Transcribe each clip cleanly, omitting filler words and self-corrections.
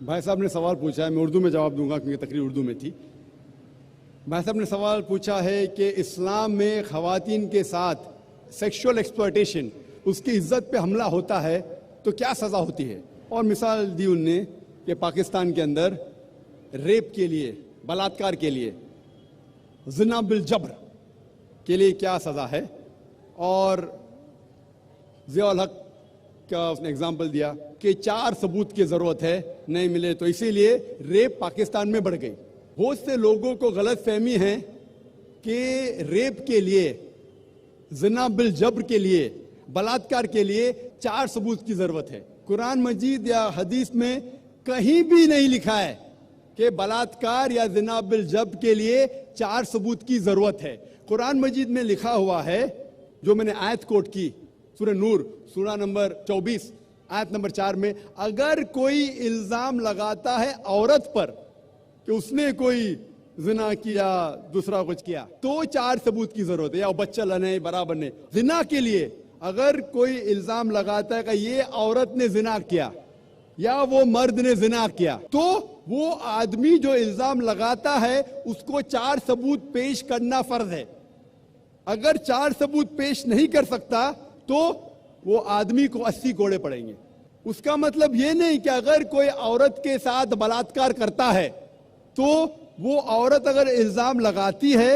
भाई साहब ने सवाल पूछा है, मैं उर्दू में जवाब दूंगा क्योंकि तकरीर उर्दू में थी। भाई साहब ने सवाल पूछा है कि इस्लाम में ख़वातीन के साथ सेक्सुअल एक्सप्लॉयटेशन, उसकी इज्जत पे हमला होता है तो क्या सज़ा होती है। और मिसाल दी उनने कि पाकिस्तान के अंदर रेप के लिए, बलात्कार के लिए, ज़िना बिल जबर के लिए क्या सज़ा है। और ज़ियाउल हक का उसने एग्जाम्पल दिया कि 4 सबूत की ज़रूरत है, नहीं मिले तो इसीलिए रेप पाकिस्तान में बढ़ गई। बहुत से लोगों को गलत फहमी है कि रेप के लिए, ज़िना बिल जबर के लिए, बलात्कार के लिए 4 सबूत की ज़रूरत है। कुरान मजीद या हदीस में कहीं भी नहीं लिखा है कि बलात्कार या ज़िना बिल जबर के लिए 4 सबूत की ज़रूरत है। कुरान मजीद में लिखा हुआ है, जो मैंने आयत कोट की, सूरह नूर सूरा नंबर 24 आयत नंबर 4 में, अगर कोई इल्जाम लगाता है औरत पर कि उसने कोई जिना किया, दूसरा कुछ किया, तो 4 सबूत की जरूरत है, या बच्चा लने बराबर ने। जिना के लिए अगर कोई इल्जाम लगाता है कि ये औरत ने जिना किया या वो मर्द ने जिना किया, तो वो आदमी जो इल्जाम लगाता है उसको 4 सबूत पेश करना फर्ज है। अगर 4 सबूत पेश नहीं कर सकता तो वो आदमी को 80 कोड़े पड़ेंगे। उसका मतलब ये नहीं कि अगर कोई औरत के साथ बलात्कार करता है तो वो औरत अगर इल्जाम लगाती है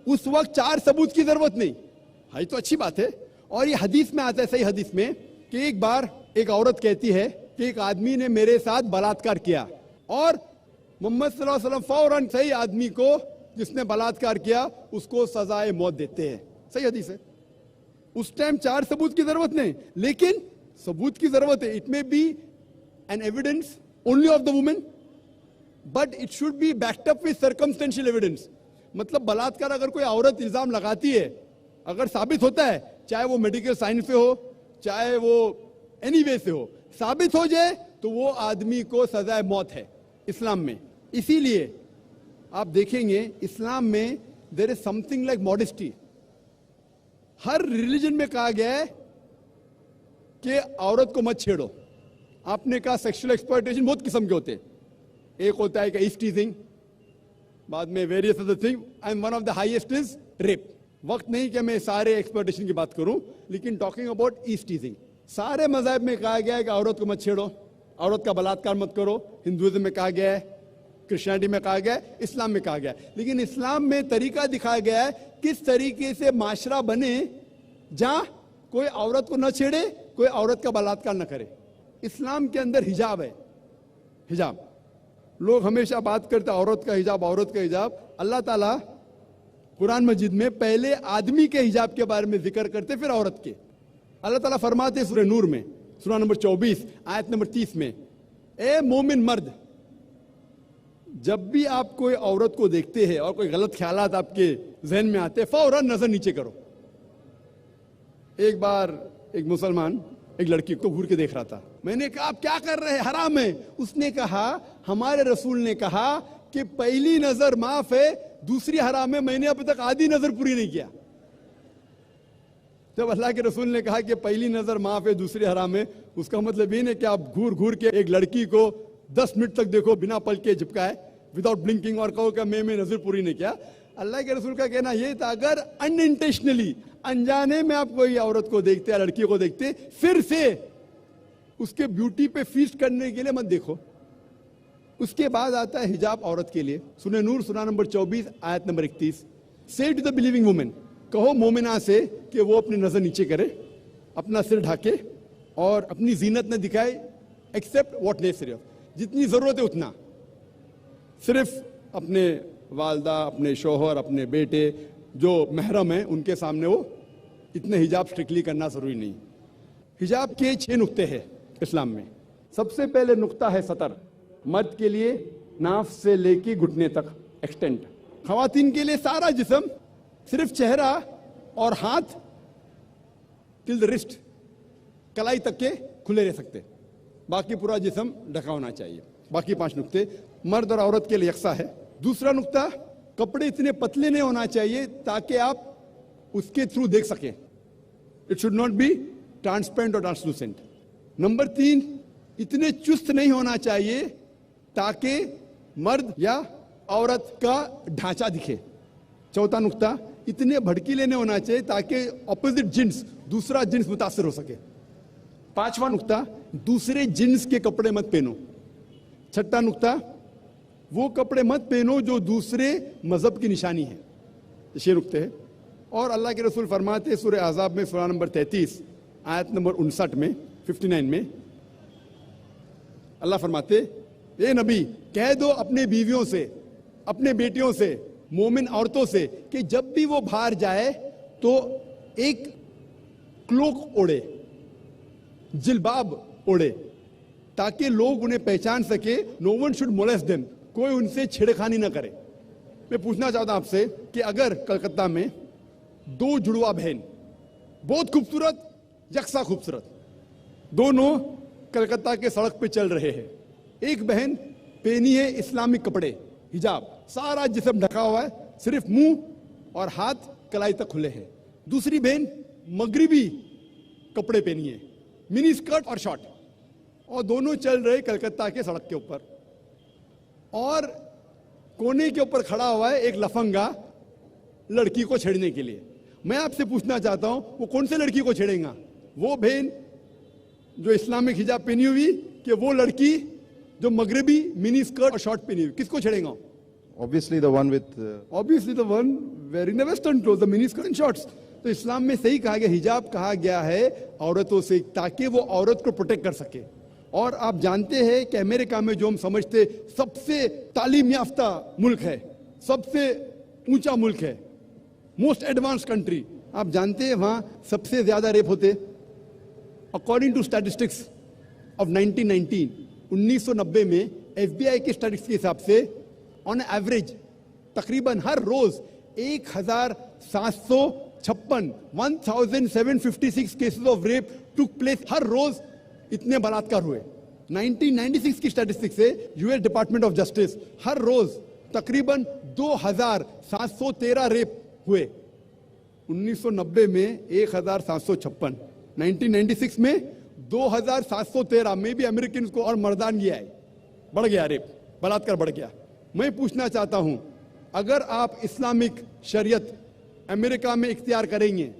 उस वक्त 4 सबूत की जरूरत नहीं है। तो अच्छी बात है। और ये हदीस में आता है, सही हदीस में, कि एक बार एक औरत कहती है कि एक आदमी ने मेरे साथ बलात्कार किया, और मोहम्मद सल्लल्लाहु अलैहि वसल्लम फौरन सही आदमी को जिसने बलात्कार किया उसको सजाए मौत देते हैं। सही हदीस है। उस टाइम 4 सबूत की जरूरत नहीं, लेकिन सबूत की जरूरत है। It may be an evidence only of the women, but it should be backed up with circumstantial evidence. मतलब बलात्कार अगर कोई औरत इल्जाम लगाती है, अगर साबित होता है, चाहे वो मेडिकल साइंस से हो, चाहे वो एनी वे से हो, साबित हो जाए तो वो आदमी को सजाए मौत है इस्लाम में। इसीलिए आप देखेंगे इस्लाम में there is something like modesty. हर रिलीजन में कहा गया है कि औरत को मत छेड़ो। आपने कहा सेक्सुअल एक्सप्लॉयटेशन बहुत किस्म के होते हैं। एक होता है कि ईज टीजिंग, बाद में various other thing, and one of the highest is rape. वक्त नहीं कि मैं सारे एक्सप्लॉयटेशन की बात करूं, लेकिन टॉकिंग अबाउट ईज टीजिंग, सारे मज़हब में कहा गया है कि औरत को मत छेड़ो, औरत का बलात्कार मत करो। हिंदुइज्म में कहा गया है, क्रिश्चियनिटी में कहा गया है, इस्लाम में कहा गया है। लेकिन इस्लाम में तरीका दिखाया गया है किस तरीके से माशरा बने जहां कोई औरत को न छेड़े, कोई औरत का बलात्कार न करे। इस्लाम के अंदर हिजाब है। हिजाब, लोग हमेशा बात करते औरत का हिजाब, औरत का हिजाब। अल्लाह ताला कुरान मजीद में पहले आदमी के हिजाब के बारे में जिक्र करते, फिर औरत के। अल्लाह ताला फरमाते सूरह नूर में सूरा नंबर 24 आयत नंबर 30 में, ए मोमिन मर्द, जब भी आप कोई औरत को देखते हैं और कोई गलत ख्यालात आपके जहन में आते हैं, फौरन नजर नीचे करो। एक बार एक मुसलमान एक लड़की को घूर के देख रहा था। मैंने कहा आप क्या कर रहे हैं, हराम है। उसने कहा हमारे रसूल ने कहा कि पहली नजर माफ है, दूसरी हराम है, मैंने अभी तक आधी नजर पूरी नहीं किया। जब अल्लाह के रसूल ने कहा कि पहली नजर माफ है, दूसरी हराम है, उसका मतलब ये नहीं कि आप घूर घूर के एक लड़की को 10 मिनट तक देखो बिना पल के झपकाए, विदाउट ब्लिंकिंग, और कहो कि मैं नजर पूरी नहीं किया। अल्लाह के रसूल का कहना यह था अगर अनइंटेंशनली, अनजाने में आप कोई औरत को देखते या लड़की को देखते, फिर से उसके ब्यूटी पे फीस्ट करने के लिए मत देखो। उसके बाद आता है हिजाब औरत के लिए। सूरह नूर सूरा नंबर 24 आयत नंबर 31, से टू द बिलीविंग वुमेन, कहो मोमिना से कि वो अपनी नजर नीचे करे, अपना सिर ढाके और अपनी जीनत न दिखाए, एक्सेप्ट व्हाट नेसेसरी, जितनी जरूरत है उतना। सिर्फ अपने वालदा, अपने शोहर, अपने बेटे जो महरम है उनके सामने वो इतने हिजाब स्ट्रिक्टली करना जरूरी नहीं। हिजाब के 6 नुक्ते हैं इस्लाम में। सबसे पहले नुक्ता है सतर। मर्द के लिए नाफ से लेके घुटने तक एक्सटेंट, खवातीन के लिए सारा जिस्म, सिर्फ चेहरा और हाथ टिल द रिस्ट, कलाई तक के खुले रह सकते, बाकी पूरा जिस्म ढका होना चाहिए। बाकी 5 नुक्ते मर्द और औरत के लिए यकसा है। दूसरा नुक्ता, कपड़े इतने पतले नहीं होना चाहिए ताकि आप उसके थ्रू देख सकें। It should not be transparent और ट्रांसलूसेंट। नंबर 3, इतने चुस्त नहीं होना चाहिए ताकि मर्द या औरत का ढांचा दिखे। चौथा नुक्ता, इतने भड़कीले नहीं होना चाहिए ताकि ऑपोजिट जिन्स, दूसरा जिन्स मुतासर हो सके। पांचवा नुक्ता, दूसरे जिन्स के कपड़े मत पहनो। छठा नुक्ता, वो कपड़े मत पहनो जो दूसरे मजहब की निशानी है। ये नुक्ते हैं। और अल्लाह के रसूल फरमाते हैं सूरह अहज़ाब में सूरा नंबर 33 आयत नंबर 59 में 59 में अल्लाह फरमाते, ए नबी कह दो अपने बीवियों से, अपने बेटियों से, मोमिन औरतों से कि जब भी वो बाहर जाए तो एक क्लोक ओढ़े, जिलबाब ओढ़े, ताकि लोग उन्हें पहचान सके। No one should molest them, कोई उनसे छेड़खानी ना करे। मैं पूछना चाहता हूं आपसे कि अगर कलकत्ता में दो जुड़वा बहन, बहुत खूबसूरत, यकसा खूबसूरत, दोनों कलकत्ता के सड़क पे चल रहे हैं। एक बहन पहनी है इस्लामिक कपड़े, हिजाब, सारा जिस्म ढका हुआ है, सिर्फ मुंह और हाथ कलाई तक खुले हैं। दूसरी बहन मगरिबी कपड़े पहनी है, मिनी स्कर्ट और शॉर्ट, और दोनों चल रहे कलकत्ता के सड़क के ऊपर। और कोने के ऊपर खड़ा हुआ है एक लफंगा लड़की को छेड़ने के लिए। मैं आपसे पूछना चाहता हूं, वो कौन से लड़की को छेड़ेगा? वो बहन जो इस्लामिक हिजाब पहनी हुई कि वो लड़की जो मगरिबी मिनी स्कर्ट और शॉर्ट पहनी हुई? किसको छेड़ेगा? Obviously the one with Obviously the one wearing the western clothes, the mini skirt and shorts. तो इस्लाम में सही कहा गया, हिजाब कहा गया है औरतों से ताकि वो औरत को प्रोटेक्ट कर सके। और आप जानते हैं कि अमेरिका में जो हम समझते सबसे तालीम याफ्ता मुल्क है, सबसे ऊंचा मुल्क है, मोस्ट एडवांस कंट्री, आप जानते हैं वहां सबसे ज्यादा रेप होते। अकॉर्डिंग टू स्टैटिस्टिक्स ऑफ 1990 में FBI के स्टैटिस्टिक्स के हिसाब से ऑन एवरेज तकरीबन हर रोज 1756 cases of rape took place. हर रोज इतने बलात्कार हुए। 1996 की स्टैटिस्टिक्स से US डिपार्टमेंट ऑफ जस्टिस हर रोज तकरीबन 2713 रेप हुए। 1990 में 1756, 1996 में 2713 में भी अमेरिकन को और मर्दानगी आई, बढ़ गया रेप, बलात्कार बढ़ गया। मैं पूछना चाहता हूं, अगर आप इस्लामिक शरीयत अमेरिका में इख्तियार करेंगे,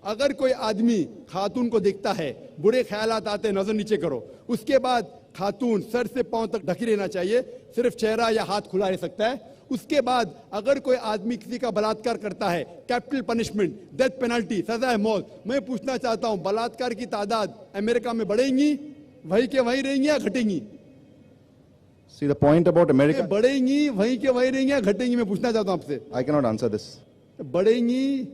अगर कोई आदमी खातून को देखता है, बुरे ख्यालात आते, नजर नीचे करो, उसके बाद खातून सर से पांव तक ढकी रहना चाहिए, सिर्फ चेहरा या हाथ खुला रह सकता है। उसके बाद अगर कोई आदमी किसी का बलात्कार करता है, कैपिटल पनिशमेंट, डेथ पेनल्टी, सजा है मौत। मैं पूछना चाहता हूं, बलात्कार की तादाद अमेरिका में बढ़ेंगी, वहीं के वहीं रहेंगी या घटेंगी? See the point about America. बढ़ेंगी, वहीं के वहीं रहेंगी या घटेंगी? मैं पूछना चाहता हूं आपसे। I cannot answer this. बढ़ेंगी,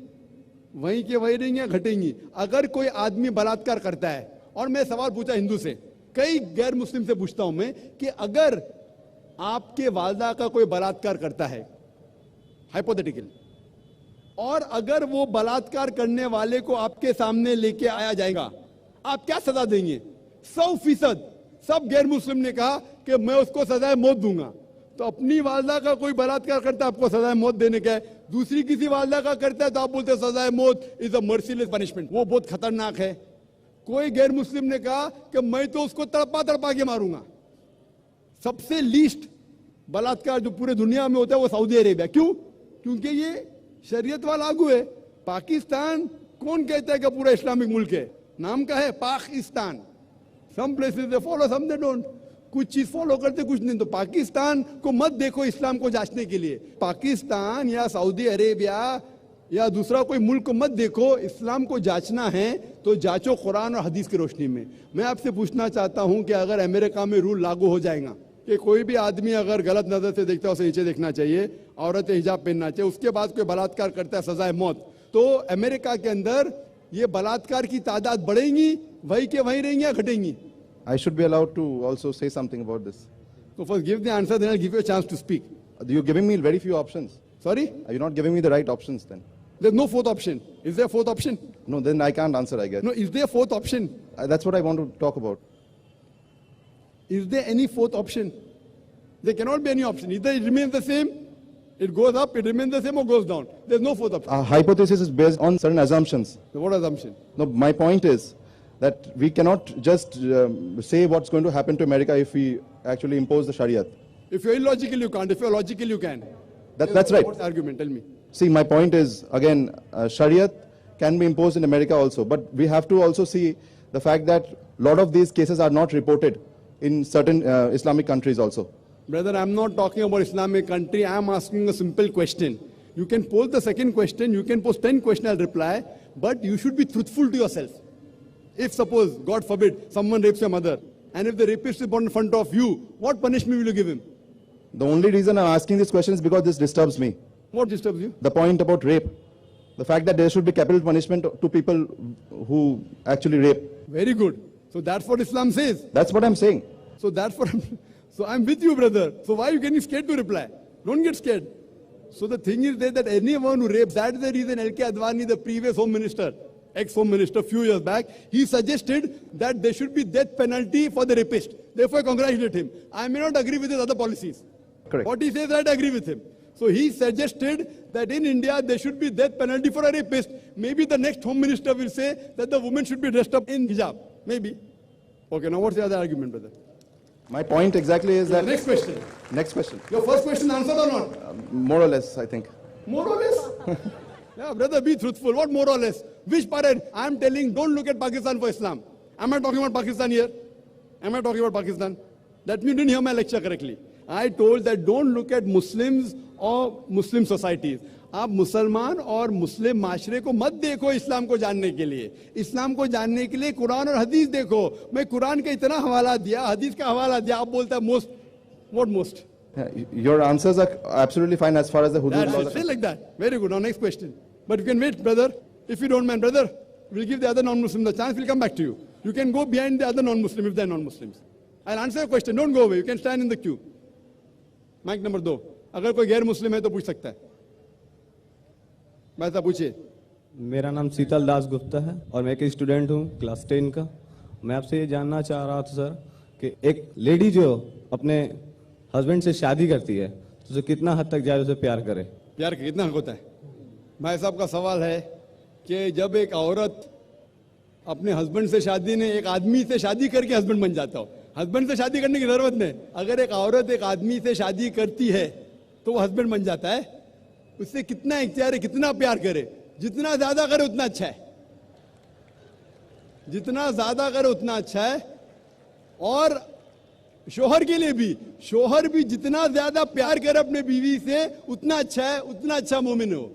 वहीं के वहीं रहेंगी या घटेंगी? अगर कोई आदमी बलात्कार करता है, और मैं सवाल पूछा हिंदू से, कई गैर मुस्लिम से पूछता हूं मैं कि अगर आपके वालदा का कोई बलात्कार करता है, हाइपोथेटिकल, और अगर वो बलात्कार करने वाले को आपके सामने लेके आया जाएगा, आप क्या सजा देंगे? 100% सब गैर मुस्लिम ने कहा कि मैं उसको सजाए मौत दूंगा। तो अपनी वालदा का कोई बलात्कार करता है, आपको सजाए मौत देने का है। दूसरी किसी वालदा का करता है तो आप बोलते हैं सजाए मौत इज अ मर्सीलेस पनिशमेंट, वो बहुत खतरनाक है। कोई गैर मुस्लिम ने कहा कि मैं तो उसको तड़पा तड़पा के मारूंगा। सबसे लीस्ट बलात्कार जो पूरे दुनिया में होता है वो सऊदी अरेबिया। क्यों? क्योंकि ये शरीयत वाला लागू है। पाकिस्तान कौन कहता है कि पूरा इस्लामिक मुल्क है? नाम का है Pakistan. Some places they follow, some they don't. कुछ चीज फॉलो करते, कुछ नहीं। तो पाकिस्तान को मत देखो इस्लाम को जांचने के लिए। पाकिस्तान या सऊदी अरेबिया या दूसरा कोई मुल्क को मत देखो। इस्लाम को जांचना है तो जांचो कुरान और हदीस की रोशनी में। मैं आपसे पूछना चाहता हूं कि अगर अमेरिका में रूल लागू हो जाएगा कि कोई भी आदमी अगर गलत नजर से देखता है उसे नीचे देखना चाहिए, औरतें हिजाब पहनना चाहिए, उसके बाद कोई बलात्कार करता है सजाए मौत, तो अमेरिका के अंदर ये बलात्कार की तादाद बढ़ेंगी, वहीं के वहीं रहेंगी या घटेंगी? I should be allowed to also say something about this. So first give the answer, then I'll give you a chance to speak. You're giving me very few options. Sorry? Are you not giving me the right options then? There's no fourth option. Is there a fourth option? No, then I can't answer, I guess. No, is there a fourth option? That's what I want to talk about. Is there any fourth option? There cannot be any option. Either it remains the same, it goes up, it remains the same, or goes down. There's no fourth option. Hypothesis is based on certain assumptions. So what assumption? No, my point is that we cannot just say what's going to happen to America if we actually impose the Shariat. If you're illogical, you can't. If you're logical, you can. That's right. What's the argument? Tell me. See, my point is, again, Shariat can be imposed in America also, but we have to also see the fact that a lot of these cases are not reported in certain Islamic countries also. Brother, I'm not talking about Islamic country. I'm asking a simple question. You can pose the second question. You can pose 10 questions, I'll reply. But you should be truthful to yourself. If suppose, God forbid, someone rapes your mother, and if the rapist is born in front of you, what punishment will you give him? The only reason I'm asking this question is because this disturbs me. What disturbs you? The point about rape. The fact that there should be capital punishment to people who actually rape. Very good. So that's what Islam says. That's what I'm saying. So that's what so I'm with you, brother. So why are you getting scared to reply? Don't get scared. So the thing is that anyone who rapes, that is the reason L.K. Advani, the previous home minister, ex-home minister, few years back, he suggested that there should be death penalty for the rapist. Therefore, I congratulate him. I may not agree with his other policies. Correct. What he says, I agree with him. So he suggested that in India, there should be death penalty for a rapist. Maybe the next home minister will say that the woman should be dressed up in hijab. Maybe. Okay, now what's the other argument, brother? My point exactly is that... Next question. Next question. Your first question answered or not? More or less, I think. More or less? Yeah, brother, be truthful. What more or less? Which parent? I'm telling, don't look at Pakistan for Islam. Am I talking about Pakistan here? Am I talking about Pakistan? That means you didn't hear my lecture correctly. I told that don't look at Muslims or Muslim societies. आप मुसलमान और मुस्लिम माशरे को मत देखो इस्लाम को जानने के लिए. इस्लाम को जानने के लिए कुरान और हदीस देखो. मैं कुरान का इतना हवाला दिया, हदीस का हवाला दिया, आप बोलते हैं most. What most? Your answers are absolutely fine as far as the hudud That's laws it. Say like that. Very good. Now next question. But you can wait, brother. If you don't mind, brother, we'll give the other non-Muslim the chance. We'll come back to you. You can go behind the other non-Muslim if they're non-Muslims. I'll answer your question. Don't go away. You can stand in the queue. Mic number 2. अगर कोई गैर मुस्लिम है तो पूछ सकता है. भाई साहब पूछिए. मेरा नाम शीतल दास गुप्ता है और मैं एक स्टूडेंट हूँ क्लास 10 का. मैं आपसे ये जानना चाह रहा था सर कि एक लेडी जो अपने हस्बैंड से शादी करती है तो उसे कितना हद तक जाए उसे प्यार करे. प्यार का कितना हक होता है? भाई साहब का सवाल है कि जब एक औरत अपने हस्बैंड से शादी ने एक आदमी से शादी करके हस्बैंड बन जाता हो. हस्बैंड से शादी करने की जरूरत नहीं. अगर एक औरत एक आदमी से शादी करती है तो वो हस्बैंड बन जाता है. उससे कितना इख्तियार है, कितना प्यार करे. जितना ज्यादा करे उतना अच्छा है. जितना ज्यादा करे उतना अच्छा है. और शोहर के लिए भी, शोहर भी जितना ज्यादा प्यार करे अपने बीवी से उतना अच्छा है, उतना अच्छा मोमिन हो.